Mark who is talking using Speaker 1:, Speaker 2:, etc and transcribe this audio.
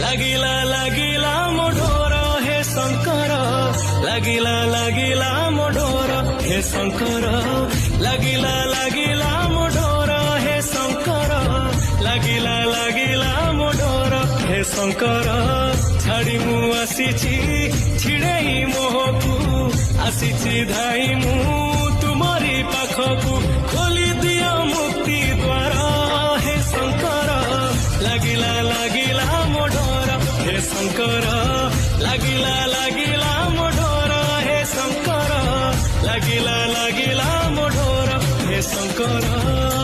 Speaker 1: लागिला लागिला मो डोर हे शंकर लागिला लागिला मो डोर हे शंकर लागिला लागिला मो डोर हे शंकर लागिला लागिला मो डोर हे शंकर छाड़ी मु आसीची छिड़ाई मोहकू आसीची धाई मु तुमरी पाखकू खोली दिया मुक्ति द्वार हे शंकर लागिला लागिला मो डोर हे शंकर लागिला लागिला मो डोर हे शंकर लागिला लागिला मो डोर हे शंकर।